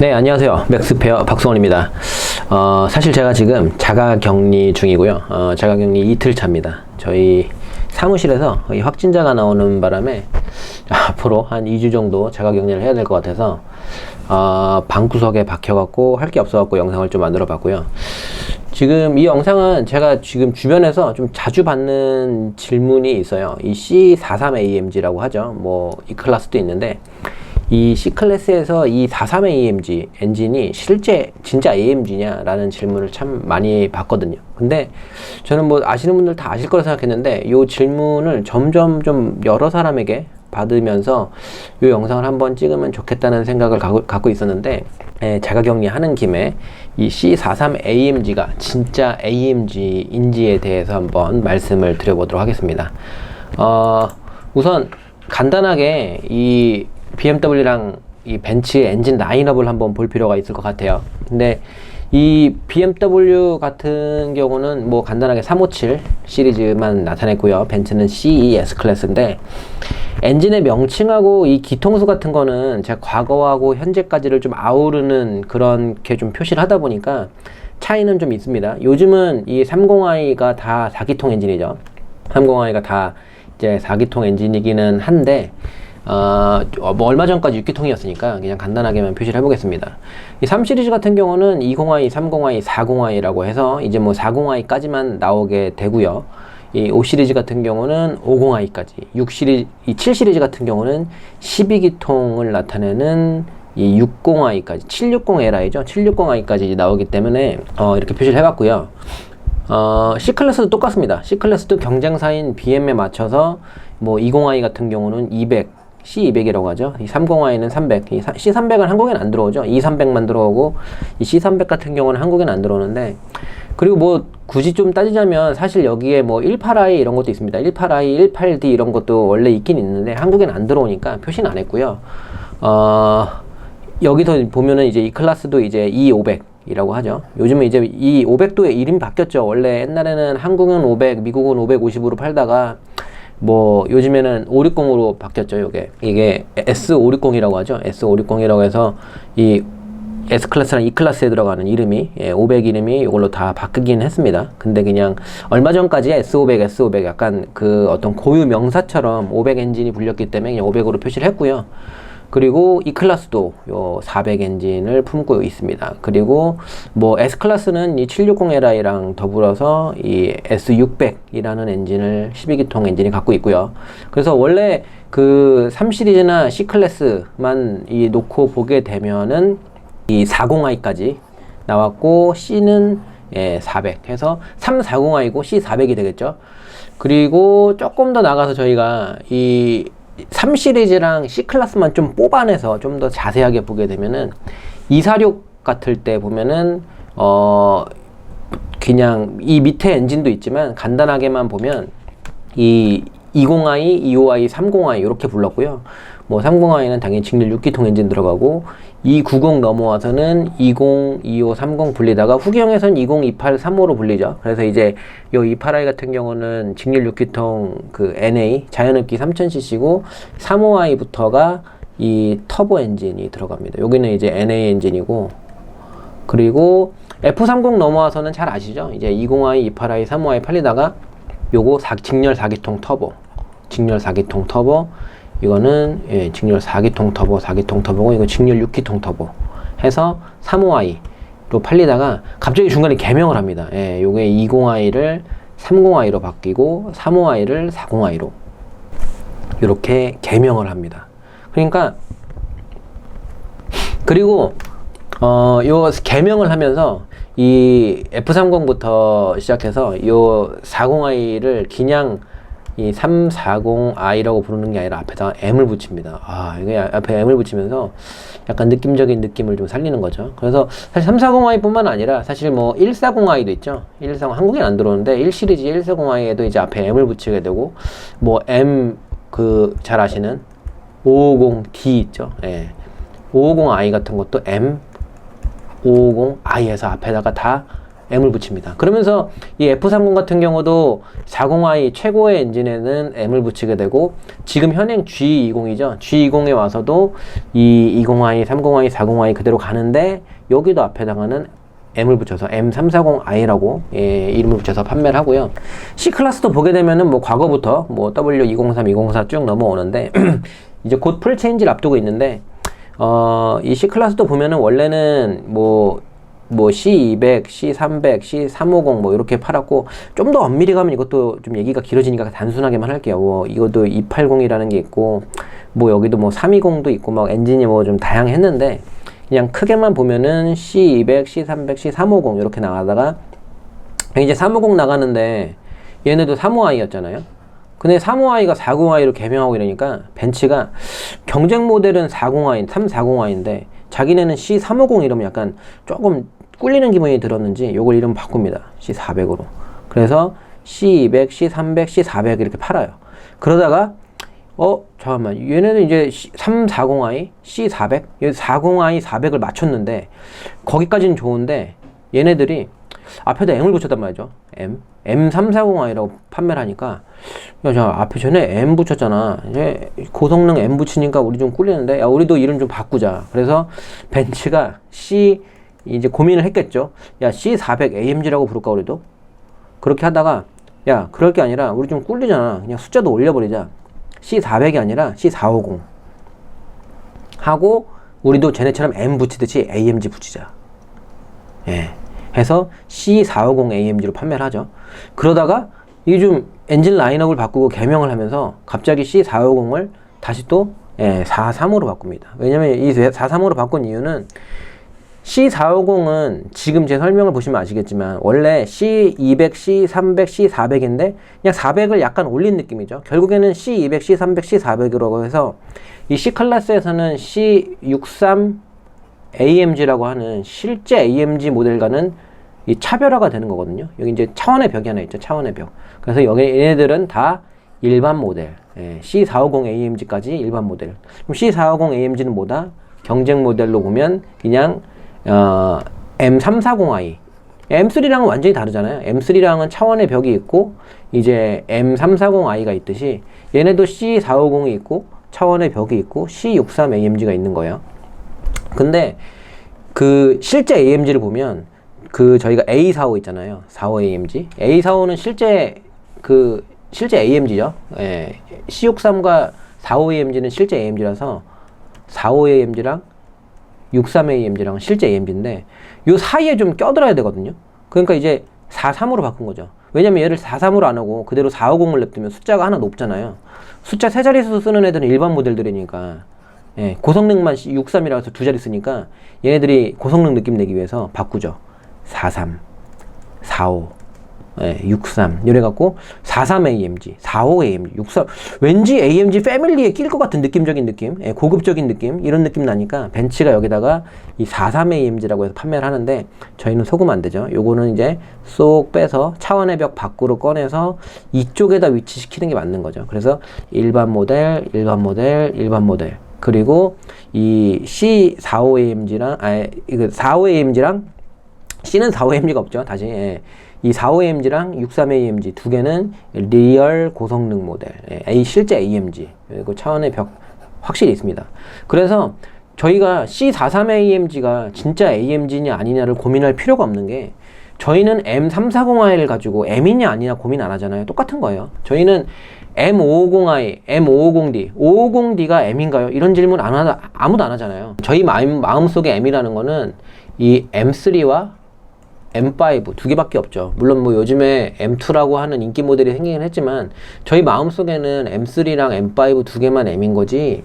네, 안녕하세요. 맥스페어 박수원입니다. 사실 제가 지금 자가격리 중이고요. 자가격리 이틀 차입니다. 저희 사무실에서 확진자가 나오는 바람에 앞으로 한 2주 정도 자가격리를 해야 될 것 같아서 방구석에 박혀갖고 할 게 없어갖고 영상을 좀 만들어 봤고요. 지금 이 영상은 제가 지금 주변에서 좀 자주 받는 질문이 있어요. 이 C43AMG라고 하죠. 뭐 이 클래스도 있는데 이 C클래스에서 이 43AMG 엔진이 실제 진짜 AMG냐 라는 질문을 참 많이 받거든요. 근데 저는 뭐 아시는 분들 다 아실 거라 생각했는데 이 질문을 점점 좀 여러 사람에게 받으면서 이 영상을 한번 찍으면 좋겠다는 생각을 갖고 있었는데, 자가격리 하는 김에 이 C43AMG가 진짜 AMG인지에 대해서 한번 말씀을 드려보도록 하겠습니다. 우선 간단하게 이 BMW랑 이 벤츠의 엔진 라인업을 한번 볼 필요가 있을 것 같아요. 근데 이 BMW 같은 경우는 뭐 간단하게 357 시리즈만 나타냈고요. 벤츠는 CE S클래스인데 엔진의 명칭하고 이 기통수 같은 거는 제가 과거하고 현재까지를 좀 아우르는 그렇게 좀 표시를 하다 보니까 차이는 좀 있습니다. 요즘은 이 30i가 다 4기통 엔진이죠. 30i가 다 이제 4기통 엔진이기는 한데 뭐 얼마 전까지 6기통이었으니까 그냥 간단하게만 표시를 해보겠습니다. 이 3 시리즈 같은 경우는 20i, 30i, 40i라고 해서 이제 뭐 40i까지만 나오게 되고요. 이 5 시리즈 같은 경우는 50i까지, 6 시리즈, 이 7 시리즈 같은 경우는 12기통을 나타내는 이 60i까지, 760Li죠. 760i까지 나오기 때문에 이렇게 표시를 해봤고요. C클래스도 똑같습니다. C클래스도 경쟁사인 BM에 맞춰서 뭐 20i 같은 경우는 200, C200이라고 하죠. 이 30i는 300, 이 C300은 한국에는 안 들어오죠. E300만 들어오고 이 C300 같은 경우는 한국에는 안 들어오는데, 그리고 뭐 굳이 좀 따지자면 사실 여기에 뭐 18i 이런 것도 있습니다. 18i, 18D 이런 것도 원래 있긴 있는데 한국에는 안 들어오니까 표시는 안 했고요. 여기서 보면은 이제 이 클래스도 이제 E500 이라고 하죠. 요즘은 이제 이 500도의 이름이 바뀌었죠. 원래 옛날에는 한국은 500, 미국은 550으로 팔다가 뭐 요즘에는 560으로 바뀌었죠. 이게 S560이라고 하죠. S560이라고 해서 이 S클래스랑 E클래스에 들어가는 이름이 500 이름이 이걸로 다 바뀌긴 했습니다. 근데 그냥 얼마 전까지 S500 약간 그 어떤 고유 명사처럼 500 엔진이 불렸기 때문에 그냥 500으로 표시를 했고요. 그리고 이 클래스도 요 400 엔진을 품고 있습니다. 그리고 뭐 S클래스는 이 760Li랑 더불어서 이 S600이라는 엔진을 12기통 엔진이 갖고 있고요. 그래서 원래 그 3 시리즈나 C 클래스만 이 놓고 보게 되면은 이 40i까지 나왔고 C는 400 해서 340i고 C400이 되겠죠. 그리고 조금 더 나가서 저희가 이 3 시리즈랑 C 클래스만 좀 뽑아내서 좀 더 자세하게 보게 되면은 246 같을 때 보면은 그냥 이 밑에 엔진도 있지만 간단하게만 보면 이 20i, 25i, 30i 이렇게 불렀고요. 뭐 30i는 당연히 직렬 6기통 엔진 들어가고 290 넘어와서는 20, 25, 30 불리다가 후경에서는 20, 28, 35로 불리죠. 그래서 이제 요 28i 같은 경우는 직렬 6기통 그 NA 자연흡기 3000cc고 35i부터가 이 터보 엔진이 들어갑니다. 여기는 이제 NA 엔진이고, 그리고 F30 넘어와서는 잘 아시죠? 이제 20i, 28i, 35i 팔리다가 요거 직렬 4기통 터보, 직렬 4기통 터보, 이거는 직렬 4기통 터보, 4기통 터보고 이거 직렬 6기통 터보 해서 35i로 팔리다가 갑자기 중간에 개명을 합니다. 요게 20i를 30i로 바뀌고 35i를 40i로 이렇게 개명을 합니다. 그러니까 그리고 요 개명을 하면서 이 F30부터 시작해서 요 40i를 그냥 이 340i라고 부르는 게 아니라 앞에다가 M을 붙입니다. 이게 앞에 M을 붙이면서 약간 느낌적인 느낌을 좀 살리는 거죠. 그래서 사실 340i 뿐만 아니라 사실 뭐 140i도 있죠. 140 한국엔 안 들어오는데 1 시리즈 140i에도 이제 앞에 M을 붙이게 되고, 뭐 M 그 잘 아시는 550D 있죠. 550i 같은 것도 M 550i에서 앞에다가 다 M을 붙입니다. 그러면서 이 F30 같은 경우도 40i 최고의 엔진에는 M을 붙이게 되고, 지금 현행 G20이죠. G20에 와서도 이 20i, 30i, 40i 그대로 가는데, 여기도 앞에다가는 M을 붙여서 M340i라고 이름을 붙여서 판매를 하고요. C클래스도 보게 되면은 뭐 과거부터 뭐 W203, 204 쭉 넘어오는데 이제 곧 풀체인지를 앞두고 있는데, 이 C클래스도 보면은 원래는 뭐 C200, C300, C350 뭐 이렇게 팔았고, 좀 더 엄밀히 가면 이것도 좀 얘기가 길어지니까 단순하게만 할게요. 뭐 이것도 280이라는 게 있고, 뭐 여기도 뭐 320도 있고, 막 엔진이 뭐 좀 다양했는데, 그냥 크게만 보면은 C200, C300, C350 이렇게 나가다가 이제 350 나가는데, 얘네도 35i였잖아요. 근데 35i가 40i로 개명하고 이러니까 벤츠가 경쟁 모델은 40i, 340i인데 자기네는 C350 이러면 약간 조금 꿀리는 기분이 들었는지 요걸 이름 바꿉니다. C400으로. 그래서 C200, C300, C400 이렇게 팔아요. 그러다가 잠깐만, 얘네는 이제 340i, C400, 40i, 400을 맞췄는데 거기까지는 좋은데 얘네들이 앞에다 M을 붙였단 말이죠. M340i라고 판매를 하니까, 야, 저 앞에 전에 M 붙였잖아. 이제 고성능 M 붙이니까 우리 좀 꿀리는데, 야, 우리도 이름 좀 바꾸자. 그래서 벤츠가 이제 고민을 했겠죠. 야, C400 AMG라고 부를까, 우리도? 그렇게 하다가, 야, 그럴 게 아니라 우리 좀 꿀리잖아. 그냥 숫자도 올려버리자. C400이 아니라 C450 하고, 우리도 쟤네처럼 M 붙이듯이 AMG 붙이자. 예. 해서 C450 AMG로 판매를 하죠. 그러다가 이게 좀 엔진 라인업을 바꾸고 개명을 하면서 갑자기 C450을 다시 또 43으로 바꿉니다. 왜냐면 이 43으로 바꾼 이유는, C450은 지금 제 설명을 보시면 아시겠지만 원래 C200, C300, C400인데 그냥 400을 약간 올린 느낌이죠. 결국에는 C200, C300, C400이라고 해서 이 C클래스에서는 C63 AMG라고 하는 실제 AMG 모델과는 이 차별화가 되는 거거든요. 여기 이제 차원의 벽이 하나 있죠. 차원의 벽. 그래서 여기 얘네들은 다 일반 모델, C450 AMG까지 일반 모델. 그럼 C450 AMG는 뭐다? 경쟁 모델로 보면 그냥 M340i, M3랑은 완전히 다르잖아요. M3랑은 차원의 벽이 있고 이제 M340i가 있듯이 얘네도 C450이 있고 차원의 벽이 있고 C63 AMG가 있는 거예요. 근데 그 실제 AMG를 보면 저희가 A45 있잖아요. 45 AMG. A45는 실제 AMG죠. C63과 45 AMG는 실제 AMG라서 45 AMG랑 63 AMG랑 실제 AMG인데 요 사이에 좀 껴들어야 되거든요. 그러니까 이제 43으로 바꾼 거죠. 왜냐면 얘를 43으로 안 하고 그대로 450을 냅두면 숫자가 하나 높잖아요. 숫자 세 자릿수 쓰는 애들은 일반 모델들이니까, 고성능만 63이라고 해서 두 자리 쓰니까 얘네들이 고성능 느낌 내기 위해서 바꾸죠. 43, 45, 63 이래갖고 43 AMG, 45 AMG, 63 왠지 AMG 패밀리에 낄 것 같은 느낌적인 느낌, 고급적인 느낌, 이런 느낌 나니까 벤츠가 여기다가 이 43 AMG라고 해서 판매를 하는데 저희는 속으면 안 되죠. 요거는 이제 쏙 빼서 차원의 벽 밖으로 꺼내서 이쪽에다 위치시키는 게 맞는 거죠. 그래서 일반 모델, 일반 모델, 일반 모델, 그리고 이 C45AMG랑 이거 45AMG랑 C는 45AMG가 없죠. 다시 이 45AMG랑 63AMG 두 개는 리얼 고성능 모델, 실제 AMG, 그리고 차원의 벽 확실히 있습니다. 그래서 저희가 C43AMG가 진짜 AMG냐 아니냐를 고민할 필요가 없는 게, 저희는 M340i를 가지고 M이냐 아니냐 고민 안 하잖아요. 똑같은 거예요. 저희는 M550i, M550D, 550D가 M인가요? 이런 질문 아무도 안 하잖아요. 저희 마음속에 M이라는 거는 이 M3와 M5 두 개밖에 없죠. 물론 뭐 요즘에 M2라고 하는 인기 모델이 생기긴 했지만 저희 마음속에는 M3랑 M5 두 개만 M인 거지,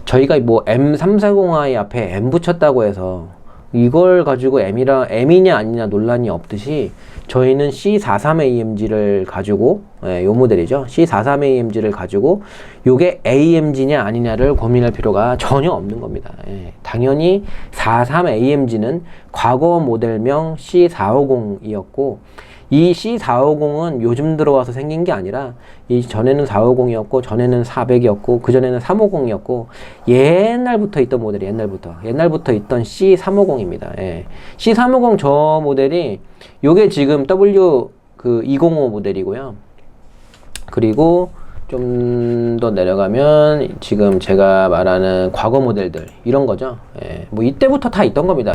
저희가 뭐 M340i 앞에 M 붙였다고 해서 이걸 가지고 M이냐 아니냐 논란이 없듯이 저희는 C43AMG를 가지고, 요 모델이죠. C43AMG를 가지고 요게 AMG냐 아니냐를 고민할 필요가 전혀 없는 겁니다. 당연히 43AMG는 과거 모델명 C450이었고 이 C450은 요즘 들어와서 생긴 게 아니라 이 전에는 450이었고 전에는 400이었고 그 전에는 350이었고 옛날부터 있던 모델이 옛날부터 있던 C350입니다. 예. C350 저 모델이 요게 지금 W 그 205 모델이고요. 그리고 좀 더 내려가면 지금 제가 말하는 과거 모델들 이런 거죠. 예. 뭐 이때부터 다 있던 겁니다.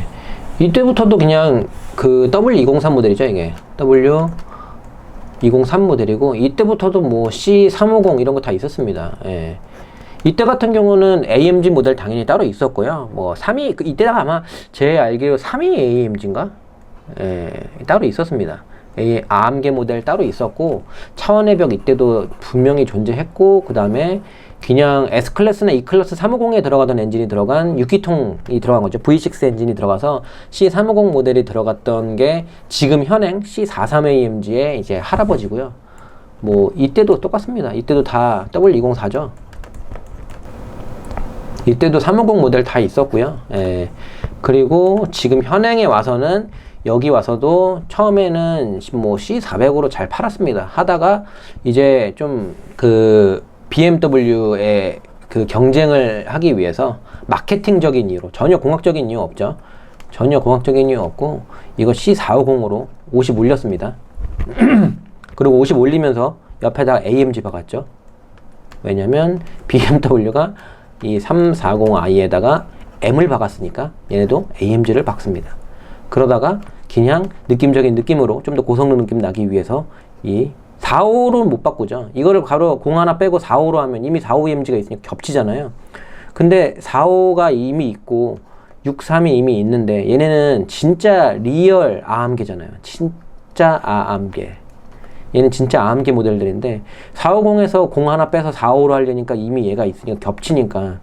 이때부터도 그냥 그 W203 모델이죠. 이게 W203 모델이고 이때부터도 뭐 C350 이런 거 다 있었습니다. 예. 이때 같은 경우는 AMG 모델 당연히 따로 있었고요. 뭐 3위 이때가 아마 제 알기로 3위 AMG인가? 예, 따로 있었습니다. AMG 모델 따로 있었고 차원의 벽 이때도 분명히 존재했고 그 다음에 그냥 S클래스나 E클래스 350에 들어가던 엔진이 들어간 6기통이 들어간 거죠. V6 엔진이 들어가서 C350 모델이 들어갔던 게 지금 현행 C43AMG의 이제 할아버지고요. 뭐 이때도 똑같습니다. 이때도 다 W204죠. 이때도 350 모델 다 있었고요. 예. 그리고 지금 현행에 와서는 여기 와서도 처음에는 뭐 C400으로 잘 팔았습니다. 하다가 이제 좀 그 BMW의 그 경쟁을 하기 위해서 마케팅적인 이유로 전혀 공학적인 이유 없죠. 전혀 공학적인 이유 없고 이거 C450으로 50 올렸습니다. 그리고 50 올리면서 옆에다가 AMG 박았죠. 왜냐면 BMW가 이 340i에다가 M을 박았으니까 얘네도 AMG를 박습니다. 그러다가 그냥 느낌적인 느낌으로 좀 더 고성능 느낌 나기 위해서 이 45로 못 바꾸죠. 이거를 바로 0 하나 빼고 45로 하면 이미 45AMG가 있으니까 겹치잖아요. 근데 45가 이미 있고 63이 이미 있는데 얘네는 진짜 리얼 AMG잖아요. 진짜 AMG. 얘는 진짜 AMG 모델들인데 450에서 0 하나 빼서 45로 하려니까 이미 얘가 있으니까 겹치니까.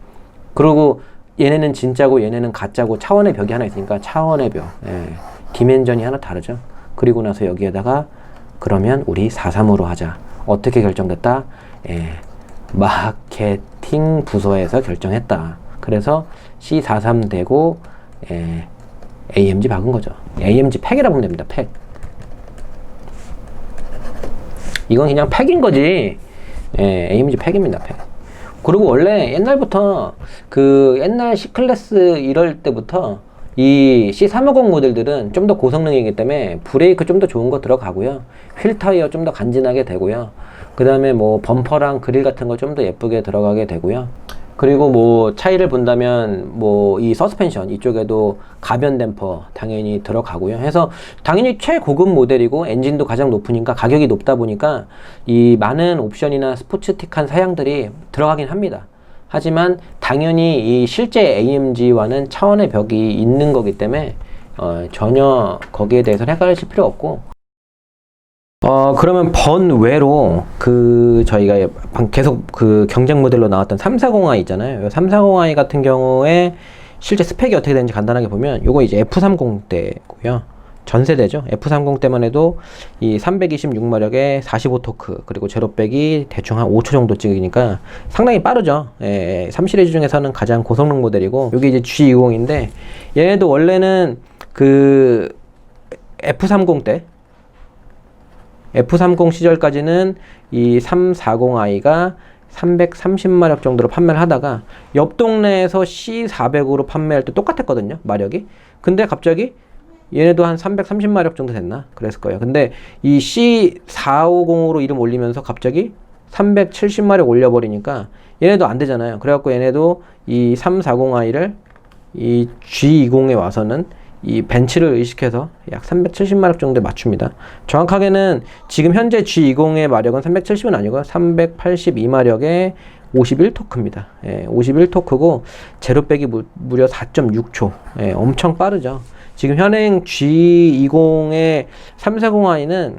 그리고 얘네는 진짜고 얘네는 가짜고 차원의 벽이 하나 있으니까 차원의 벽. 예. 디멘전이 하나 다르죠. 그리고 나서 여기에다가 그러면 우리 43으로 하자. 어떻게 결정됐다? 예. 마케팅 부서에서 결정했다. 그래서 C43 되고 예. AMG 박은 거죠. AMG 팩이라고 보면 됩니다. 팩. 이건 그냥 팩인 거지. 예. AMG 팩입니다. 팩. 그리고 원래 옛날부터 그 옛날 C클래스 이럴 때부터 이 C350 모델들은 좀 더 고성능이기 때문에 브레이크 좀 더 좋은 거 들어가고요. 휠 타이어 좀 더 간지나게 되고요. 그 다음에 뭐 범퍼랑 그릴 같은 거 좀 더 예쁘게 들어가게 되고요. 그리고 뭐 차이를 본다면 뭐 이 서스펜션 이쪽에도 가변 댐퍼 당연히 들어가고요. 해서 당연히 최고급 모델이고 엔진도 가장 높으니까 가격이 높다 보니까 이 많은 옵션이나 스포츠틱한 사양들이 들어가긴 합니다. 하지만 당연히 이 실제 AMG와는 차원의 벽이 있는 거기 때문에 전혀 거기에 대해서 헷갈리실 필요 없고 그러면 번외로 그 저희가 계속 그 경쟁 모델로 나왔던 340i 있잖아요. 340i 같은 경우에 실제 스펙이 어떻게 되는지 간단하게 보면 요거 이제 F30대고요. 전세대죠. F30 때만 해도 이 326마력에 45토크 그리고 제로백이 대충 한 5초 정도 찍으니까 상당히 빠르죠. 3시리즈 중에서는 가장 고성능 모델이고 여기 이제 G20인데 얘네도 원래는 그 F30 때 F30 시절까지는 이 340i가 330마력 정도로 판매를 하다가 옆 동네에서 C400으로 판매할 때 똑같았거든요. 마력이. 근데 갑자기 얘네도 한 330마력 정도 됐나? 그랬을 거예요. 근데 이 C450으로 이름 올리면서 갑자기 370마력 올려버리니까 얘네도 안 되잖아요. 그래갖고 얘네도 이 340i를 이 G20에 와서는 이 벤츠를 의식해서 약 370마력 정도에 맞춥니다. 정확하게는 지금 현재 G20의 마력은 370은 아니고요. 382마력에 51토크입니다. 51토크고 제로백이 무려 4.6초. 엄청 빠르죠. 지금 현행 G20의 340i는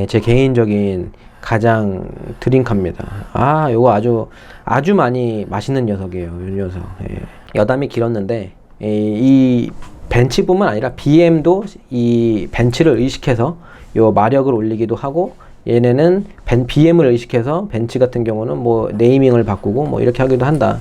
제 개인적인 가장 드림카입니다. 요거 아주 많이 맛있는 녀석이에요. 이 녀석. 여담이 길었는데 이 벤츠뿐만 아니라 BM도 이 벤츠를 의식해서 요 마력을 올리기도 하고 얘네는 BM을 의식해서 벤츠 같은 경우는 뭐 네이밍을 바꾸고 뭐 이렇게 하기도 한다.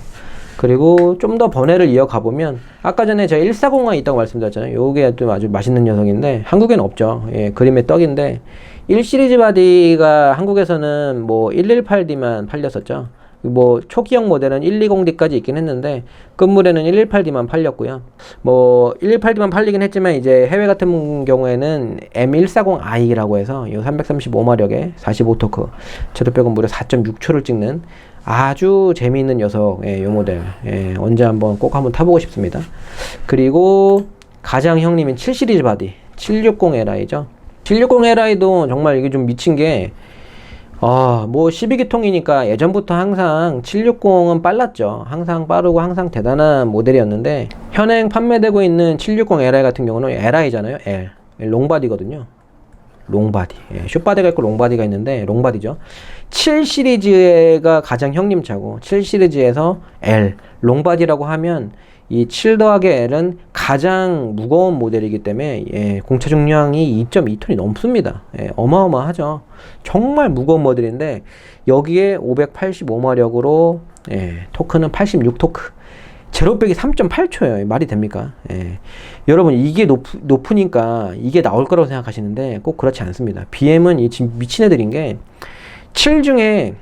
그리고 좀 더 번외를 이어가 보면 아까 전에 제가 140가 있다고 말씀드렸잖아요. 요게 좀 아주 맛있는 녀석인데 한국에는 없죠. 예, 그림의 떡인데 1 시리즈 바디가 한국에서는 뭐 118D만 팔렸었죠. 뭐 초기형 모델은 120D까지 있긴 했는데 끝물에는 118D만 팔렸고요. 뭐 118D만 팔리긴 했지만 이제 해외 같은 경우에는 M140i라고 해서 이 335마력에 45토크 제로백은 무려 4.6초를 찍는 아주 재미있는 녀석, 이 모델 언제 한번 꼭 한번 타보고 싶습니다. 그리고 가장 형님인 7 시리즈 바디 760Li죠. 760Li도 정말 이게 좀 미친 게 뭐 12기통이니까 예전부터 항상 760은 빨랐죠. 항상 빠르고 항상 대단한 모델이었는데 현행 판매되고 있는 760Li 같은 경우는 Li잖아요. L 롱바디거든요. 롱바디. 숏바디가 있고 롱바디가 있는데 롱바디죠. 7 시리즈가 가장 형님차고 7 시리즈에서 L 롱바디라고 하면 이 7 더하기 L은 가장 무거운 모델이기 때문에 공차 중량이 2.2톤이 넘습니다. 어마어마하죠. 정말 무거운 모델인데 여기에 585마력으로 토크는 86토크 제로백이 3.8초예요. 말이 됩니까? 여러분 이게 높으니까 이게 나올 거라고 생각하시는데 꼭 그렇지 않습니다. BM은 지금 미친 애들인 게 7 중에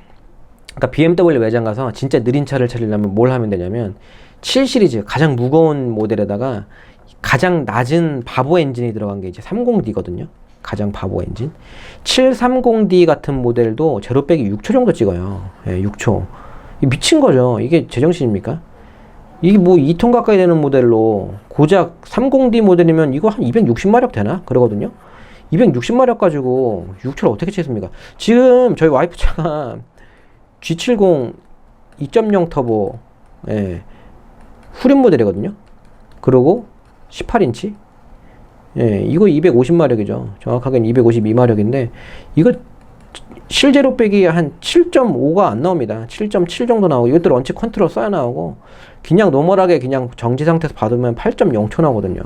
그러니까 BMW 매장 가서 진짜 느린 차를 찾으려면 뭘 하면 되냐면 7 시리즈 가장 무거운 모델에다가 가장 낮은 바보 엔진이 들어간 게 이제 30D거든요. 가장 바보 엔진. 730D 같은 모델도 제로백이 6초 정도 찍어요. 6초. 미친 거죠. 이게 제정신입니까? 이게 뭐 2톤 가까이 되는 모델로 고작 30D 모델이면 이거 한 260마력 되나? 그러거든요. 260마력 가지고 6초를 어떻게 치습니까? 지금 저희 와이프 차가 G70 2.0 터보 후륜 모델이거든요. 그리고 18인치 이거 250마력이죠. 정확하게는 252마력인데 이거 실제로백이 한 7.5가 안 나옵니다. 7.7 정도 나오고 이것도 런치 컨트롤 써야 나오고 그냥 노멀하게 그냥 정지 상태에서 받으면 8.0초 나오거든요.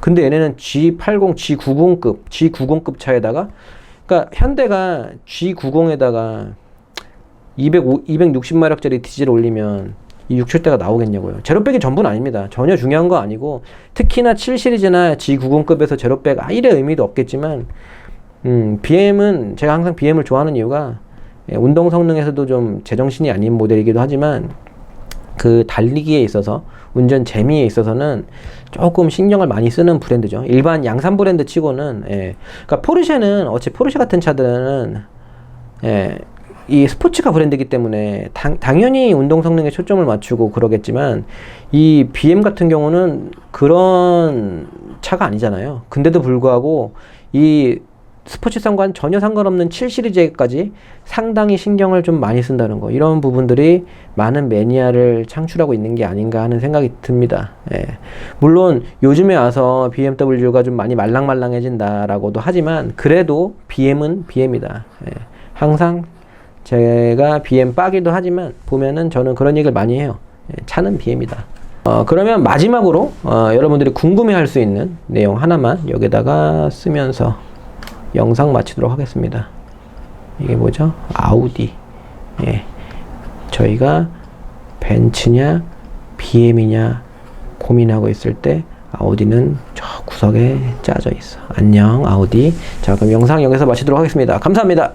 근데 얘네는 G80, G90급 차에다가 그러니까 현대가 G90에다가 260마력짜리 디젤 올리면 이 6초대가 나오겠냐고요. 제로백이 전부는 아닙니다. 전혀 중요한 거 아니고 특히나 7 시리즈나 G90급에서 제로백 아일의 의미도 없겠지만 BM은 제가 항상 BM을 좋아하는 이유가 운동 성능에서도 좀 제정신이 아닌 모델이기도 하지만 그 달리기에 있어서 운전 재미에 있어서는 조금 신경을 많이 쓰는 브랜드죠. 일반 양산 브랜드 치고는 그러니까 포르쉐는 어차피 포르쉐 같은 차들은 이 스포츠카 브랜드이기 때문에 당연히 운동 성능에 초점을 맞추고 그러겠지만 이 BM 같은 경우는 그런 차가 아니잖아요. 근데도 불구하고 이 스포츠성과는 전혀 상관없는 7 시리즈까지 상당히 신경을 좀 많이 쓴다는 거, 이런 부분들이 많은 매니아를 창출하고 있는 게 아닌가 하는 생각이 듭니다. 물론 요즘에 와서 BMW가 좀 많이 말랑말랑해진다라고도 하지만 그래도 BM은 BM이다. 항상 제가 BM 빠기도 하지만 보면은 저는 그런 얘기를 많이 해요. 차는 BM이다. 그러면 마지막으로 여러분들이 궁금해할 수 있는 내용 하나만 여기다가 쓰면서 영상 마치도록 하겠습니다. 이게 뭐죠? 아우디. 저희가 벤츠냐 BM이냐 고민하고 있을 때 아우디는 저 구석에 짜져 있어. 안녕 아우디. 자, 그럼 영상 여기서 마치도록 하겠습니다. 감사합니다.